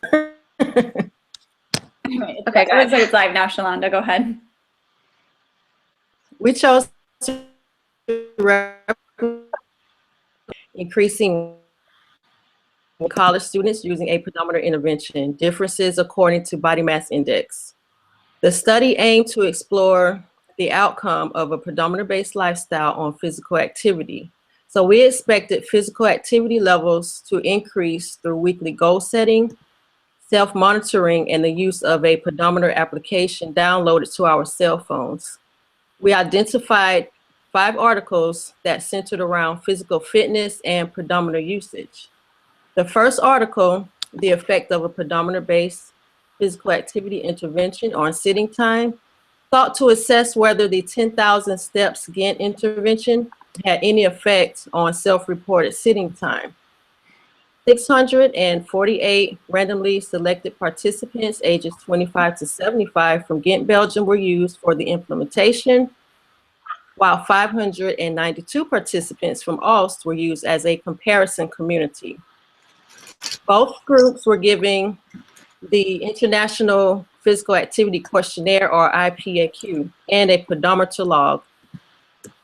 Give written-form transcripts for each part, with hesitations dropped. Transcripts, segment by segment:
Okay, it looks like it's live now, Shalonda. Go ahead. We chose to increasing college students using a pedometer intervention, differences according to body mass index. The study aimed to explore the outcome of a pedometer-based lifestyle on physical activity. So we expected physical activity levels to increase through weekly goal setting, self-monitoring, and the use of a pedometer application downloaded to our cell phones. We identified 5 articles that centered around physical fitness and pedometer usage. The first article, The Effect of a Pedometer-Based Physical Activity Intervention on Sitting Time, sought to assess whether the 10,000 steps Gantt intervention had any effect on self-reported sitting time. 648 randomly selected participants ages 25 to 75 from Ghent, Belgium were used for the implementation, while 592 participants from Aalst were used as a comparison community. Both groups were given the International Physical Activity Questionnaire, or IPAQ, and a pedometer log.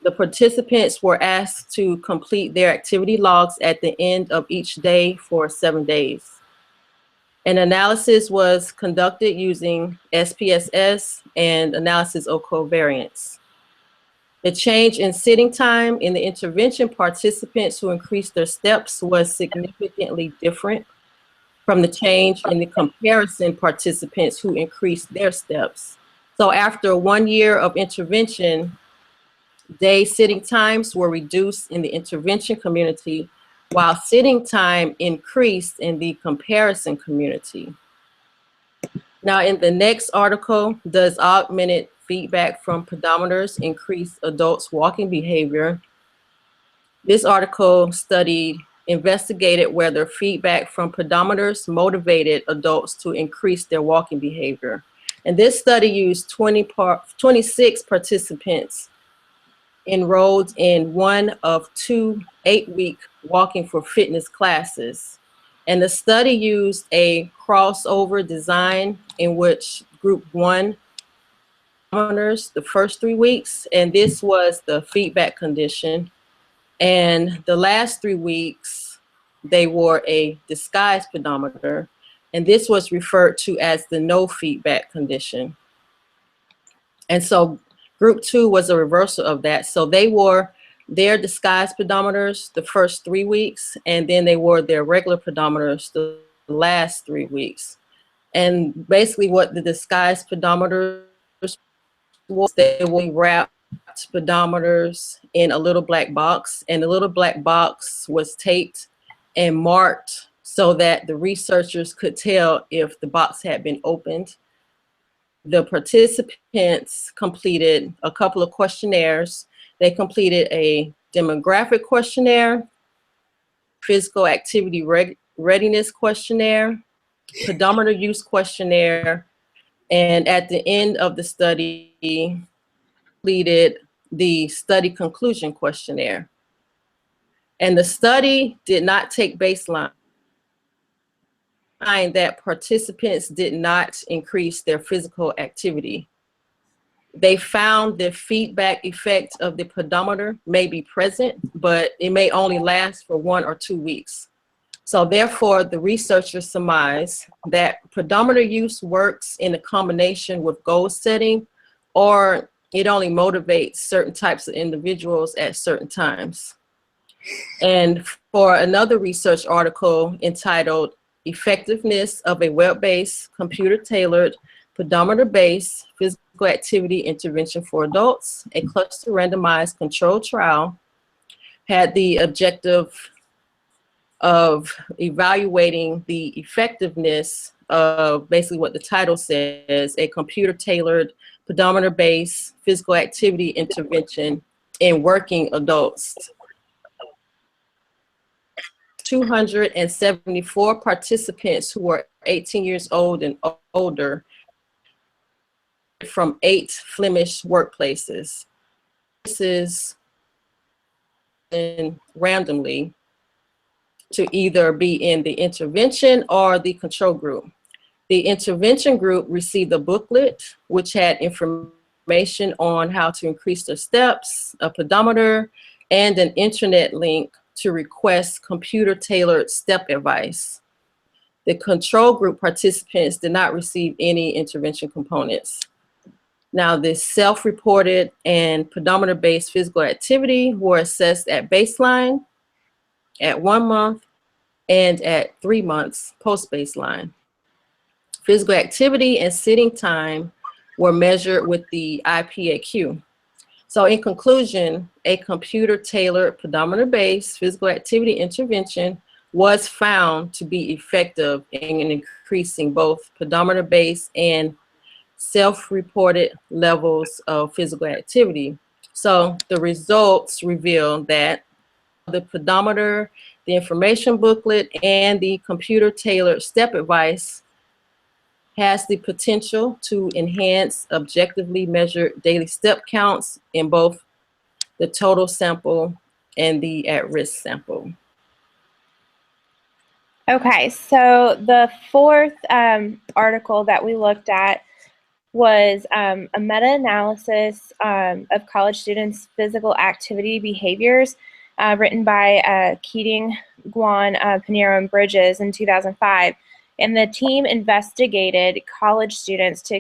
The participants were asked to complete their activity logs at the end of each day for 7 days. An analysis was conducted using SPSS and analysis of covariance. The change in sitting time in the intervention participants who increased their steps was significantly different from the change in the comparison participants who increased their steps. So after 1 year of intervention, day sitting times were reduced in the intervention community, while sitting time increased in the comparison community. Now, in the next article, does augmented feedback from pedometers increase adults' walking behavior? This article investigated whether feedback from pedometers motivated adults to increase their walking behavior. And this study used 26 participants enrolled in one of 2 8-week Walking for Fitness classes. And the study used a crossover design in which group 1 the first 3 weeks, and this was the feedback condition. And the last 3 weeks, they wore a disguised pedometer, and this was referred to as the no feedback condition. And so group 2 was a reversal of that. So they wore their disguised pedometers the first 3 weeks, and then they wore their regular pedometers the last 3 weeks. And basically what the disguised pedometers was, they were wrapped pedometers in a little black box, and the little black box was taped and marked so that the researchers could tell if the box had been opened. The participants completed a couple of questionnaires. They completed a demographic questionnaire, physical activity readiness questionnaire, pedometer use questionnaire, and at the end of the study, completed the study conclusion questionnaire. And the study did not take baseline that participants did not increase their physical activity. They found the feedback effect of the pedometer may be present, but it may only last for 1 or 2 weeks. So therefore, the researchers surmise that pedometer use works in a combination with goal setting, or it only motivates certain types of individuals at certain times. And for another research article entitled Effectiveness of a Web-Based, Computer-Tailored, Pedometer-Based Physical Activity Intervention for Adults, a cluster randomized controlled trial had the objective of evaluating the effectiveness of basically what the title says, a computer-tailored, pedometer-based physical activity intervention in working adults. 274 participants who were 18 years old and older from 8 Flemish workplaces. This is randomly to either be in the intervention or the control group. The intervention group received a booklet which had information on how to increase their steps, a pedometer, and an internet link to request computer-tailored step advice. The control group participants did not receive any intervention components. Now, this self-reported and pedometer-based physical activity were assessed at baseline, at 1 month, and at 3 months post-baseline. Physical activity and sitting time were measured with the IPAQ. So in conclusion, a computer-tailored pedometer-based physical activity intervention was found to be effective in increasing both pedometer-based and self-reported levels of physical activity. So the results reveal that the pedometer, the information booklet, and the computer-tailored step advice has the potential to enhance objectively measured daily step counts in both the total sample and the at-risk sample. Okay, so the fourth article that we looked at was a meta-analysis of college students' physical activity behaviors written by Keating, Guan, Pinheiro, and Bridges in 2005. And the team investigated college students to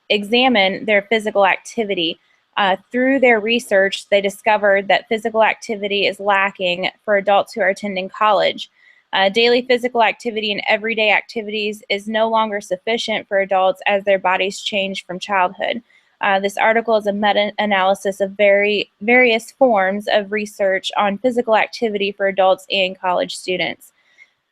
examine their physical activity. Through their research, they discovered that physical activity is lacking for adults who are attending college. Daily physical activity and everyday activities is no longer sufficient for adults as their bodies change from childhood. This article is a meta-analysis of various forms of research on physical activity for adults and college students.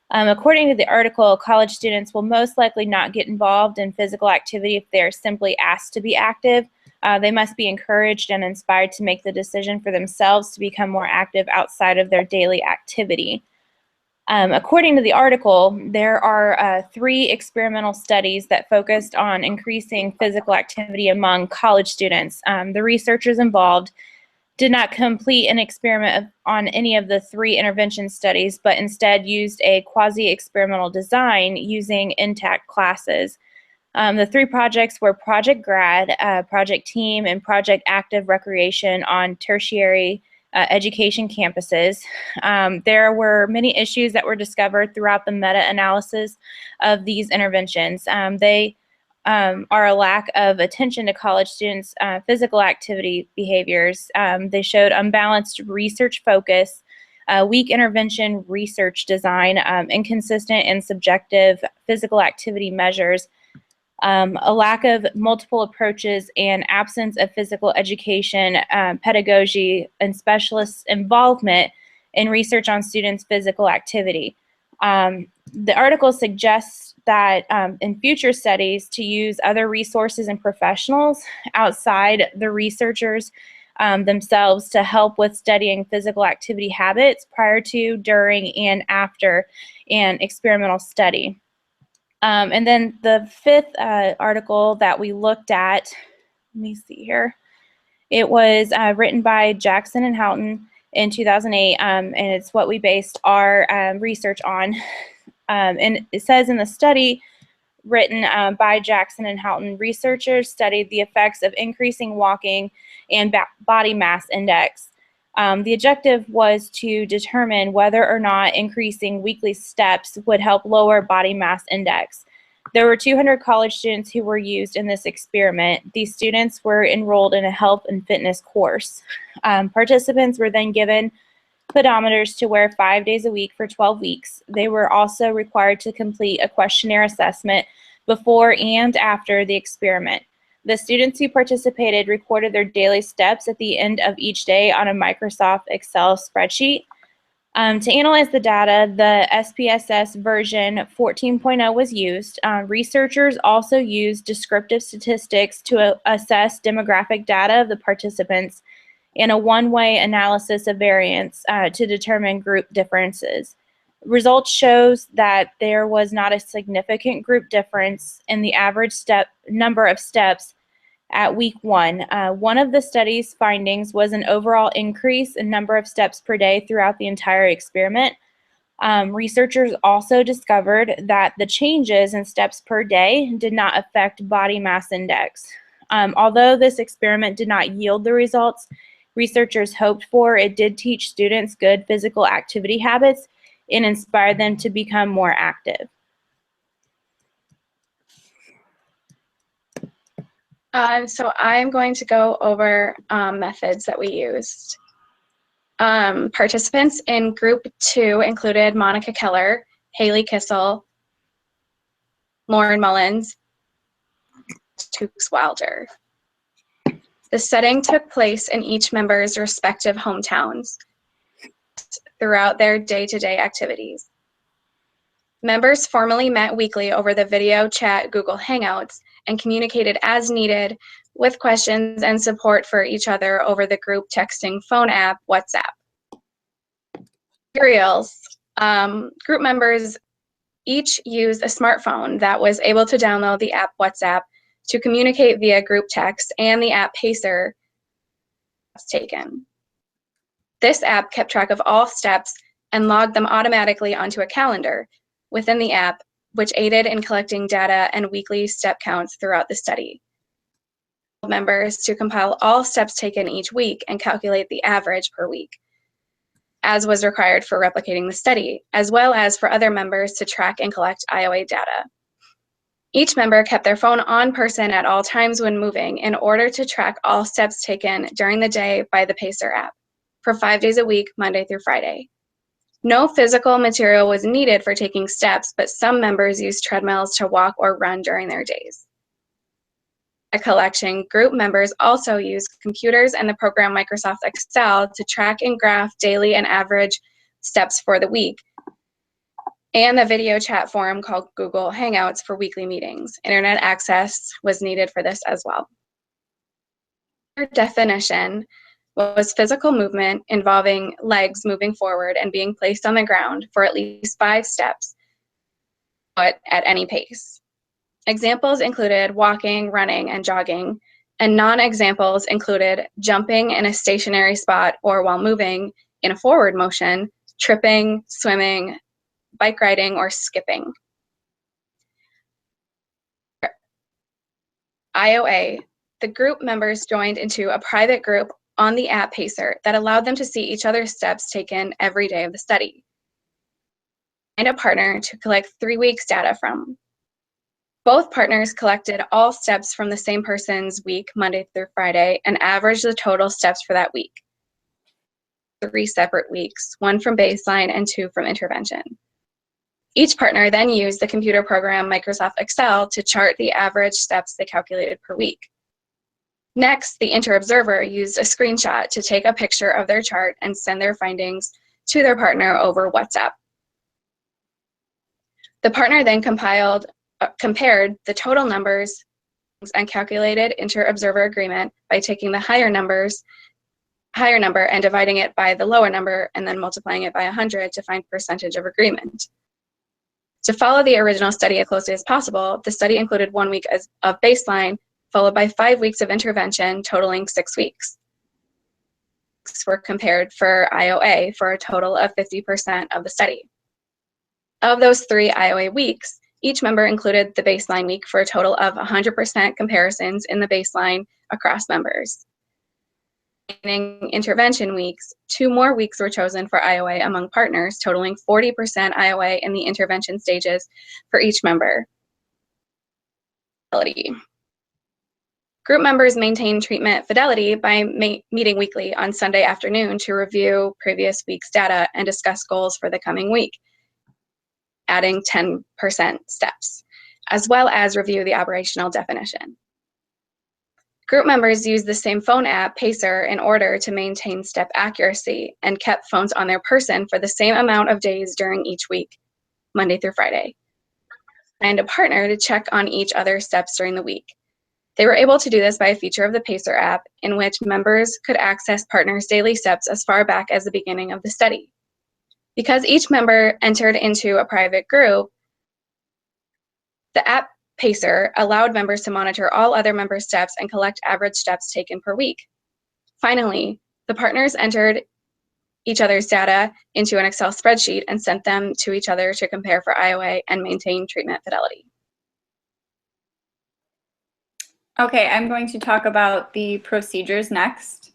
According to the article, college students will most likely not get involved in physical activity if they are simply asked to be active. They must be encouraged and inspired to make the decision for themselves to become more active outside of their daily activity. According to the article, there are 3 experimental studies that focused on increasing physical activity among college students. The researchers involved did not complete an experiment on any of the 3 intervention studies, but instead used a quasi-experimental design using intact classes. The 3 projects were Project Grad, Project Team, and Project Active Recreation on tertiary education campuses. There were many issues that were discovered throughout the meta-analysis of these interventions. They are a lack of attention to college students' physical activity behaviors. They showed unbalanced research focus, weak intervention research design, inconsistent and subjective physical activity measures, a lack of multiple approaches, and absence of physical education, pedagogy, and specialist involvement in research on students' physical activity. The article suggests that in future studies to use other resources and professionals outside the researchers themselves to help with studying physical activity habits prior to, during, and after an experimental study. And then the 5th article that we looked at, let me see here, it was written by Jackson and Houghton in 2008, and it's what we based our research on. And it says in the study written by Jackson and Houghton, researchers studied the effects of increasing walking and body mass index. The objective was to determine whether or not increasing weekly steps would help lower body mass index. There were 200 college students who were used in this experiment. These students were enrolled in a health and fitness course. Participants were then given pedometers to wear 5 days a week for 12 weeks. They were also required to complete a questionnaire assessment before and after the experiment. The students who participated recorded their daily steps at the end of each day on a Microsoft Excel spreadsheet. To analyze the data, the SPSS version 14.0 was used. Researchers also used descriptive statistics to assess demographic data of the participants and a one-way analysis of variance to determine group differences. Results shows that there was not a significant group difference in the average number of steps at week 1. One of the study's findings was an overall increase in number of steps per day throughout the entire experiment. Researchers also discovered that the changes in steps per day did not affect body mass index. Although this experiment did not yield the results researchers hoped for, it did teach students good physical activity habits and inspired them to become more active. So I'm going to go over methods that we used. Participants in group 2 included Monica Keller, Haley Kissel, Lauren Mullins, Tukes Wilder. The setting took place in each member's respective hometowns throughout their day-to-day activities. Members formally met weekly over the video chat Google Hangouts and communicated as needed with questions and support for each other over the group texting phone app, WhatsApp. Materials. Group members each used a smartphone that was able to download the app WhatsApp to communicate via group text and the app Pacer taken. This app kept track of all steps and logged them automatically onto a calendar within the app, which aided in collecting data and weekly step counts throughout the study. Members to compile all steps taken each week and calculate the average per week, as was required for replicating the study, as well as for other members to track and collect IOA data. Each member kept their phone on person at all times when moving in order to track all steps taken during the day by the Pacer app for 5 days a week, Monday through Friday. No physical material was needed for taking steps, but some members used treadmills to walk or run during their days. A collection, group members also used computers and the program Microsoft Excel to track and graph daily and average steps for the week, and the video chat forum called Google Hangouts for weekly meetings. Internet access was needed for this as well. Their definition was physical movement involving legs moving forward and being placed on the ground for at least 5 steps, but at any pace. Examples included walking, running, and jogging, and non-examples included jumping in a stationary spot or while moving in a forward motion, tripping, swimming, bike riding, or skipping. IOA, the group members joined into a private group on the app Pacer that allowed them to see each other's steps taken every day of the study, and a partner to collect 3 weeks data from. Both partners collected all steps from the same person's week, Monday through Friday, and averaged the total steps for that week. 3 separate weeks, 1 from baseline and 2 from intervention. Each partner then used the computer program Microsoft Excel to chart the average steps they calculated per week. Next, the inter-observer used a screenshot to take a picture of their chart and send their findings to their partner over WhatsApp. The partner then compared the total numbers and calculated inter-observer agreement by taking the higher number and dividing it by the lower number and then multiplying it by 100 to find percentage of agreement. To follow the original study as closely as possible, the study included 1 week of baseline, followed by 5 weeks of intervention, totaling 6 weeks. Were compared for IOA for a total of 50% of the study. Of those 3 IOA weeks, each member included the baseline week for a total of 100% comparisons in the baseline across members. In intervention weeks, 2 more weeks were chosen for IOA among partners, totaling 40% IOA in the intervention stages for each member. Group members maintained treatment fidelity by meeting weekly on Sunday afternoon to review previous week's data and discuss goals for the coming week, adding 10% steps, as well as review the operational definition. Group members used the same phone app, Pacer, in order to maintain step accuracy and kept phones on their person for the same amount of days during each week, Monday through Friday, and a partner to check on each other's steps during the week. They were able to do this by a feature of the Pacer app in which members could access partners' daily steps as far back as the beginning of the study. Because each member entered into a private group, the app Pacer allowed members to monitor all other members' steps and collect average steps taken per week. Finally, the partners entered each other's data into an Excel spreadsheet and sent them to each other to compare for IOA and maintain treatment fidelity. Okay, I'm going to talk about the procedures next.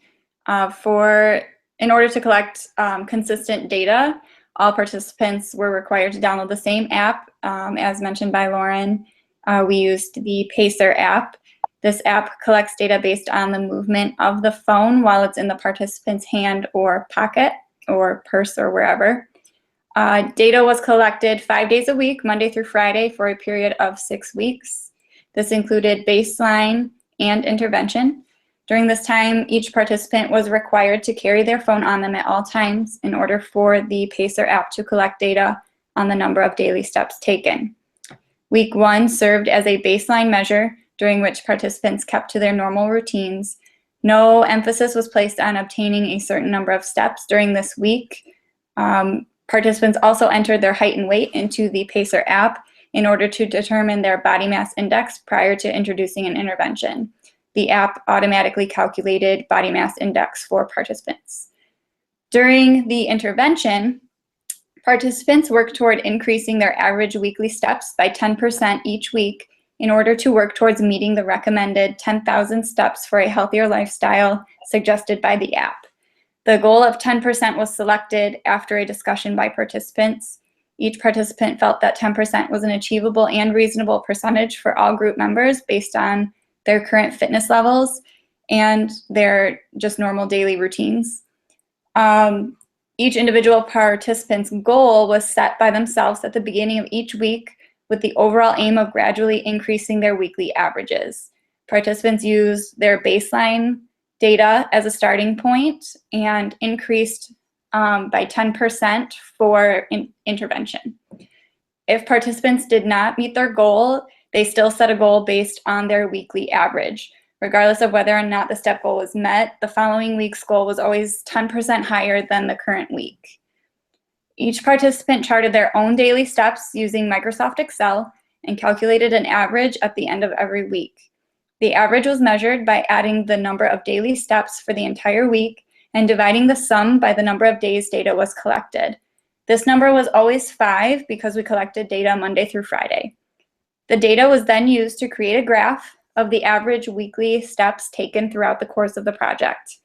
In order to collect consistent data, all participants were required to download the same app. As mentioned by Lauren, we used the Pacer app. This app collects data based on the movement of the phone while it's in the participant's hand or pocket or purse or wherever. Data was collected 5 days a week, Monday through Friday, for a period of 6 weeks. This included baseline and intervention. During this time, each participant was required to carry their phone on them at all times in order for the Pacer app to collect data on the number of daily steps taken. Week 1 served as a baseline measure during which participants kept to their normal routines. No emphasis was placed on obtaining a certain number of steps during this week. Participants also entered their height and weight into the Pacer app in order to determine their body mass index prior to introducing an intervention. The app automatically calculated body mass index for participants. During the intervention, participants worked toward increasing their average weekly steps by 10% each week in order to work towards meeting the recommended 10,000 steps for a healthier lifestyle suggested by the app. The goal of 10% was selected after a discussion by participants. Each participant felt that 10% was an achievable and reasonable percentage for all group members based on their current fitness levels and their just normal daily routines. Each individual participant's goal was set by themselves at the beginning of each week with the overall aim of gradually increasing their weekly averages. Participants used their baseline data as a starting point and increased by 10% for intervention. If participants did not meet their goal, they still set a goal based on their weekly average. Regardless of whether or not the step goal was met, the following week's goal was always 10% higher than the current week. Each participant charted their own daily steps using Microsoft Excel and calculated an average at the end of every week. The average was measured by adding the number of daily steps for the entire week and dividing the sum by the number of days data was collected. This number was always 5 because we collected data Monday through Friday. The data was then used to create a graph of the average weekly steps taken throughout the course of the project.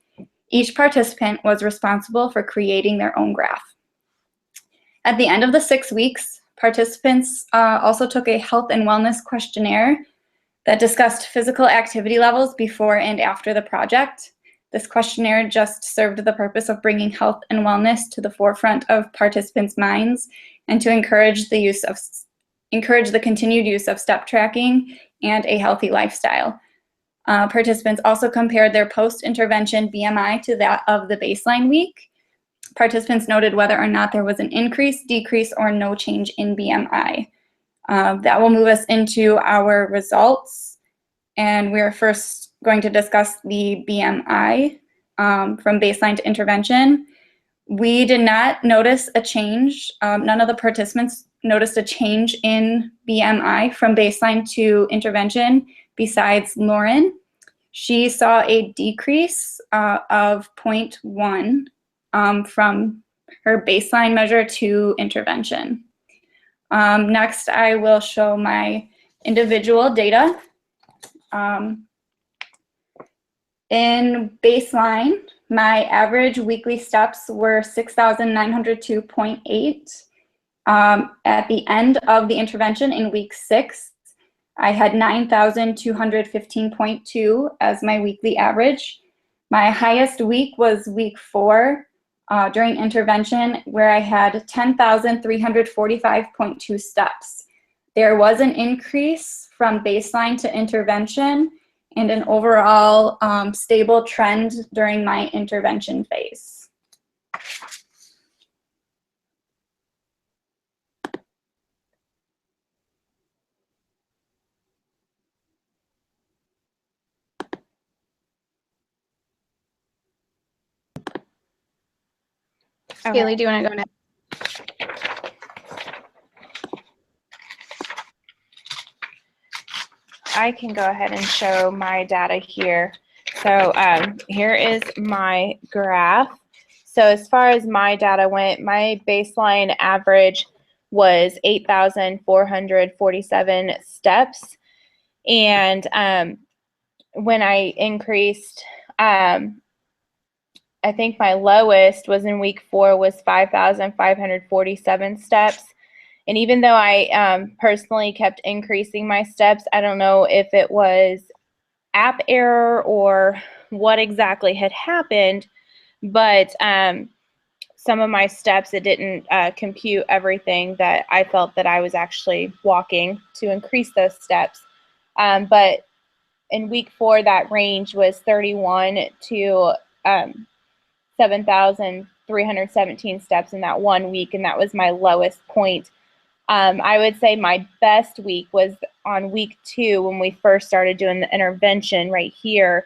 Each participant was responsible for creating their own graph. At the end of the 6 weeks, participants also took a health and wellness questionnaire that discussed physical activity levels before and after the project. This questionnaire just served the purpose of bringing health and wellness to the forefront of participants' minds and to encourage the continued use of step tracking and a healthy lifestyle. Participants also compared their post-intervention BMI to that of the baseline week. Participants noted whether or not there was an increase, decrease, or no change in BMI. That will move us into our results. And we're first going to discuss the BMI from baseline to intervention. We did not notice a change. None of the participants noticed a change in BMI from baseline to intervention besides Lauren. She saw a decrease of 0.1 from her baseline measure to intervention. Next, I will show my individual data. In baseline, my average weekly steps were 6,902.8. At the end of the intervention in week 6, I had 9,215.2 as my weekly average. My highest week was week 4 during intervention, where I had 10,345.2 steps. There was an increase from baseline to intervention and an overall stable trend during my intervention phase. Okay. Haley, do you want to go next? I can go ahead and show my data here. So here is my graph. So as far as my data went, my baseline average was 8,447 steps. And when I increased, I think my lowest was in week 4 was 5,547 steps. And even though I personally kept increasing my steps, I don't know if it was app error or what exactly had happened, but some of my steps, it didn't compute everything that I felt that I was actually walking to increase those steps. But in week 4, that range was 31 to 7,317 steps in that 1 week, and that was my lowest point. I would say my best week was on week 2 when we first started doing the intervention right here,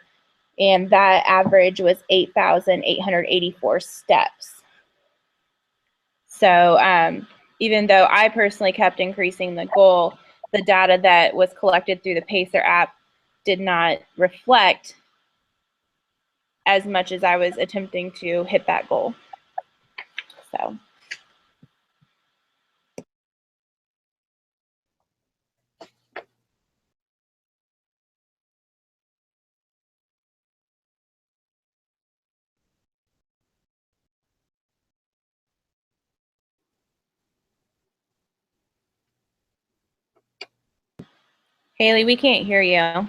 and that average was 8,884 steps. So even though I personally kept increasing the goal, the data that was collected through the Pacer app did not reflect as much as I was attempting to hit that goal. So. Haley, we can't hear you.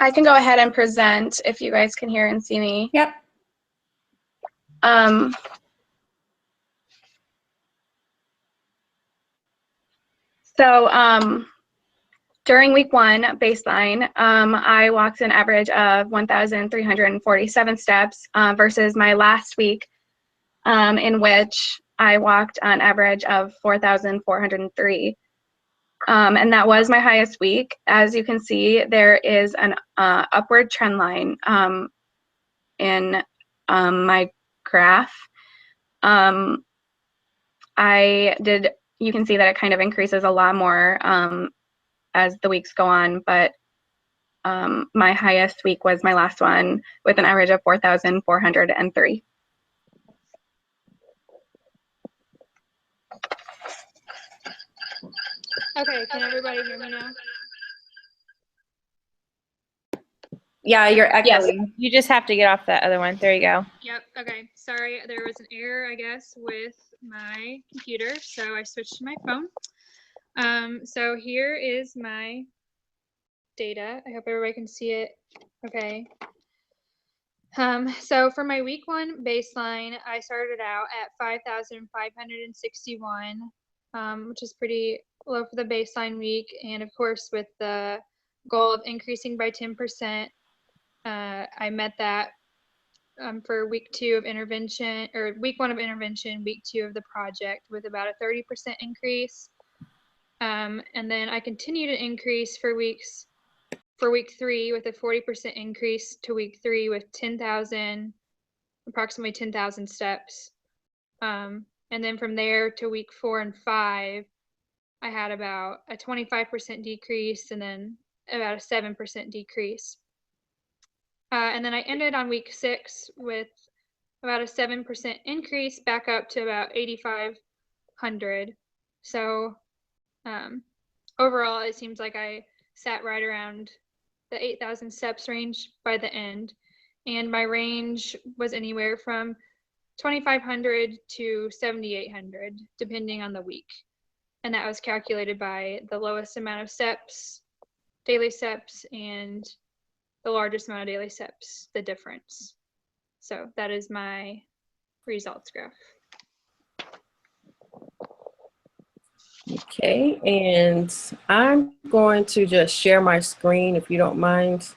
I can go ahead and present if you guys can hear and see me. Yep. So during week 1 baseline, I walked an average of 1,347 steps versus my last week in which I walked an average of 4,403. And that was my highest week. As you can see, there is an upward trend line in my graph. You can see that it kind of increases a lot more as the weeks go on, but my highest week was my last one with an average of 4,403. Okay, can everybody hear me now? Yeah, you're Yes. echoing. You just have to get off that other one. There you go. Yep, okay. Sorry, there was an error, I guess, with my computer, so I switched to my phone. So here is my data. I hope everybody can see it. Okay. So for my week 1 baseline, I started out at 5,561, which is pretty low for the baseline week. And of course, with the goal of increasing by 10%, I met that for week 2 of intervention, or week 1 of intervention, week 2 of the project with about a 30% increase. And then I continue to increase for week 3 with a 40% increase to week 3 with approximately 10,000 steps. And then from there to week 4 and 5, I had about a 25% decrease and then about a 7% decrease. And then I ended on week 6 with about a 7% increase back up to about 8,500. So overall, it seems like I sat right around the 8,000 steps range by the end. And my range was anywhere from 2,500 to 7,800, depending on the week. And that was calculated by the lowest amount of steps daily steps and the largest amount of daily steps, the difference. So that is my results graph. Okay, and I'm going to just share my screen if you don't mind.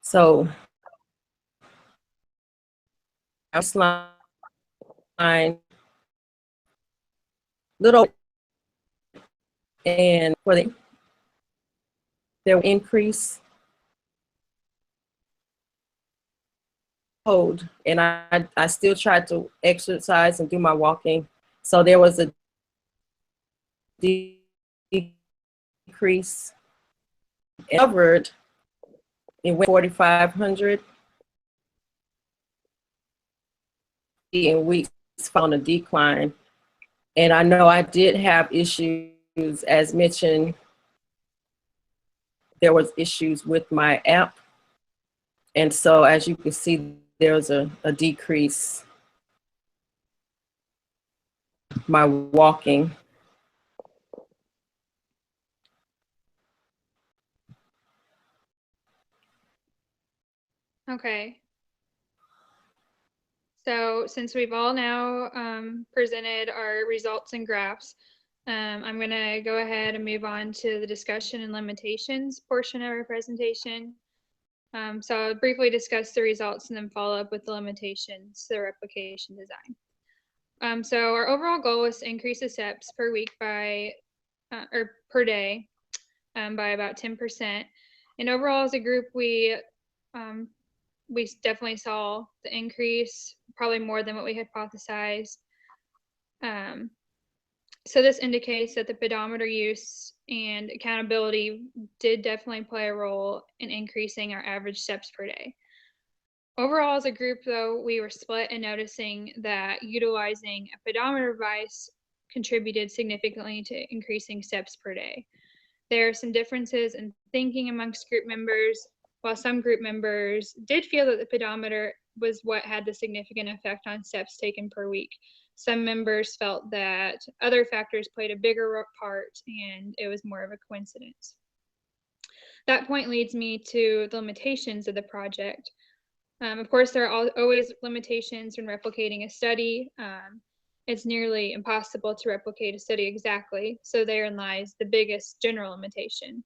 So, outline little and for the their increase hold, and I still tried to exercise and do my walking. So there was a decrease. Covered, it went 4,500. In weeks found a decline. And I know I did have issues, as mentioned, there was issues with my app. And so as you can see, there's a decrease, my walking. Okay. So since we've all now presented our results and graphs, I'm going to go ahead and move on to the discussion and limitations portion of our presentation. So I'll briefly discuss the results and then follow up with the limitations, the replication design. So our overall goal was to increase the steps per week by, or per day by about 10%. And overall as a group, we definitely saw the increase, probably more than what we hypothesized. So this indicates that the pedometer use and accountability did definitely play a role in increasing our average steps per day. Overall, as a group, though, we were split in noticing that utilizing a pedometer device contributed significantly to increasing steps per day. There are some differences in thinking amongst group members. While some group members did feel that the pedometer was what had the significant effect on steps taken per week, some members felt that other factors played a bigger part and it was more of a coincidence. That point leads me to the limitations of the project. Of course, there are always limitations when replicating a study. It's nearly impossible to replicate a study exactly, so therein lies the biggest general limitation.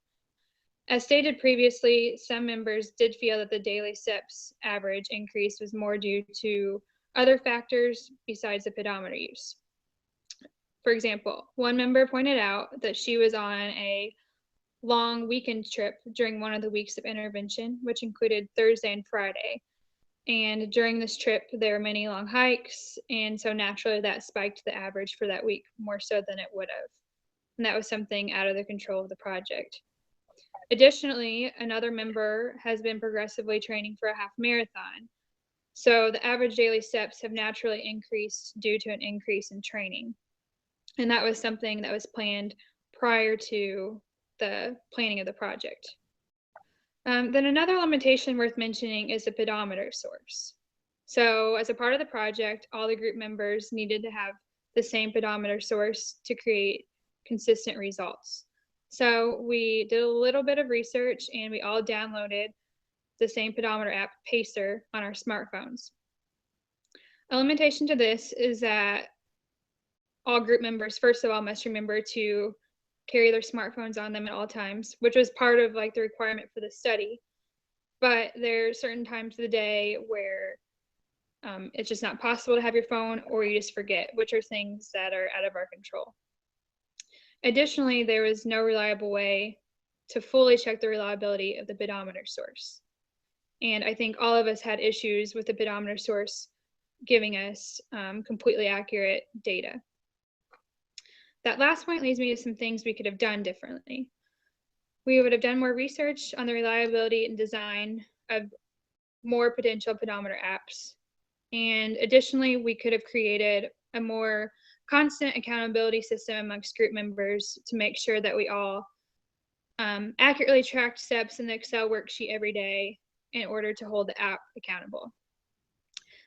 As stated previously, some members did feel that the daily steps average increase was more due to other factors besides the pedometer use. For example, one member pointed out that she was on a long weekend trip during one of the weeks of intervention, which included Thursday and Friday. And during this trip, there were many long hikes, and so naturally that spiked the average for that week more so than it would have. And that was something out of the control of the project. Additionally, another member has been progressively training for a half marathon. So the average daily steps have naturally increased due to an increase in training. And that was something that was planned prior to the planning of the project. Then another limitation worth mentioning is the pedometer source. So as a part of the project, all the group members needed to have the same pedometer source to create consistent results. So we did a little bit of research and we all downloaded the same pedometer app, Pacer, on our smartphones. A limitation to this is that all group members, first of all, must remember to carry their smartphones on them at all times, which was part of like the requirement for the study. But there are certain times of the day where it's just not possible to have your phone, or you just forget, which are things that are out of our control. Additionally, there was no reliable way to fully check the reliability of the pedometer source. And I think all of us had issues with the pedometer source giving us completely accurate data. That last point leads me to some things we could have done differently. We would have done more research on the reliability and design of more potential pedometer apps. And additionally, we could have created a more constant accountability system amongst group members to make sure that we all accurately tracked steps in the Excel worksheet every day in order to hold the app accountable.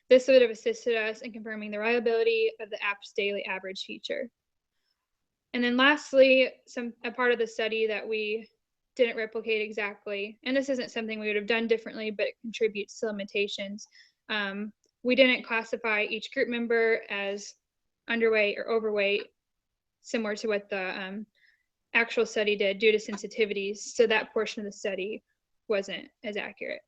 This would have assisted us in confirming the reliability of the app's daily average feature. And then lastly, a part of the study that we didn't replicate exactly, and this isn't something we would have done differently, but it contributes to limitations. We didn't classify each group member as underweight or overweight, similar to what the actual study did due to sensitivities. So that portion of the study wasn't as accurate.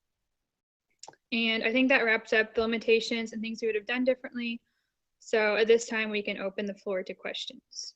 And I think that wraps up the limitations and things we would have done differently. So at this time, we can open the floor to questions.